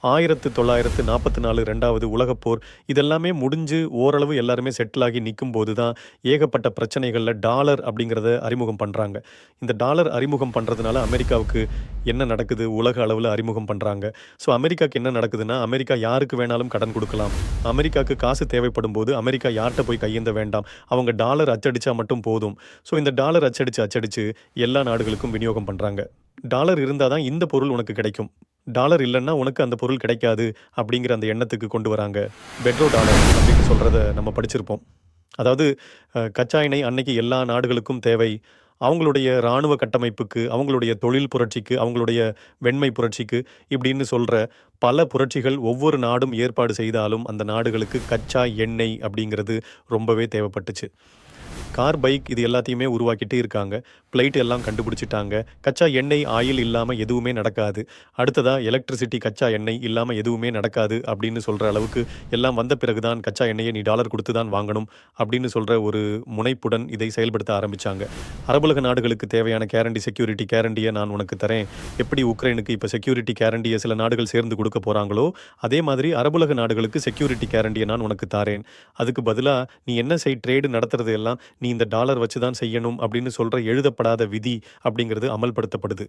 1944 2வது உலகப்போர் இதெல்லாமே முடிஞ்சு ஓரளவு எல்லாருமே செட்டில் ஆகி நிக்கும்போது தான் ஏகப்பட்ட பிரச்சனைகள்ல டாலர் அப்படிங்கிறத அறிமுகம் பண்றாங்க. இந்த டாலர் அறிமுகம் பண்றதுனால அமெரிக்காவுக்கு என்ன நடக்குது? உலக அளவுல அறிமுகம் பண்றாங்க. ஸோ அமெரிக்காக்கு என்ன நடக்குதுன்னா, அமெரிக்கா யாருக்கு வேணாலும் கடன் குடுக்கலாம். அமெரிக்காக்கு காசு தேவைப்படும்போது அமெரிக்கா யார்ட்ட போய் கையேந்த வேண்டாம். அவங்க டாலர் அச்சடிச்சா மட்டும் போதும். ஸோ இந்த டாலர் அச்சடிச்சு எல்லா நாடுகளுக்கும் விநியோகம் பண்றாங்க. டாலர் இருந்தா தான் இந்த பொருள் உனக்கு கிடைக்கும். டாலர் இல்லன்னா உனக்கு அந்த பொருள் கிடைக்காது அப்படிங்கிற அந்த எண்ணத்துக்கு கொண்டு வராங்க. பெட்ரோ டாலர் அப்படின்னு சொல்றத நம்ம படிச்சிருப்போம். அதாவது கச்சா எண்ணெய் அன்னைக்கு எல்லா நாடுகளுக்கும் தேவை. அவங்களுடைய இராணுவ கட்டமைப்புக்கு, அவங்களுடைய தொழில் புரட்சிக்கு, அவங்களுடைய வெண்மை புரட்சிக்கு இப்படின்னு சொல்ற பல புரட்சிகள் ஒவ்வொரு நாடும் ஏற்பாடு செய்தாலும், அந்த நாடுகளுக்கு கச்சா எண்ணெய் அப்படிங்கிறது ரொம்பவே தேவைப்பட்டுச்சு. கார், பைக் இது எல்லாத்தையுமே உருவாக்கிட்டே இருக்காங்க. ஃப்ளைட் எல்லாம் கண்டுபிடிச்சுட்டாங்க. கச்சா எண்ணெய், ஆயில் இல்லாம எதுவுமே நடக்காது. அடுத்ததா எலக்ட்ரிசிட்டி, கச்சா எண்ணெய் இல்லாம எதுவுமே நடக்காது அப்படின்னு சொல்ற அளவுக்கு எல்லாம் வந்த பிறகு தான் கச்சா எண்ணெயை நீ டாலர் குடுத்து தான் வாங்கணும் அப்படின்னு சொல்ற ஒரு முனைப்புடன் இதை செயல்படுத்த ஆரம்பிச்சாங்க. அரபுலக நாடுகளுக்கு தேவையான செக்யூரிட்டி கேரண்டிய நான் உனக்கு தரேன். எப்படி உக்ரைனுக்கு இப்ப செக்யூரிட்டி கேரண்டிய சில நாடுகள் சேர்ந்து குடுக்க போறாங்களோ, அதே மாதிரி அரபுலக நாடுகளுக்கு செக்யூரிட்டி கேரண்டிய நான் உனக்கு தாரேன். அதுக்கு பதிலா நீ என்ன ட்ரேடு நடத்துறது எல்லாம் நீ இந்த டாலர் வச்சு தான் செய்யணும் அப்படின்னு சொல்ற எழுதப்படாத விதி அப்படிங்கிறது அமல்படுத்தப்படுது.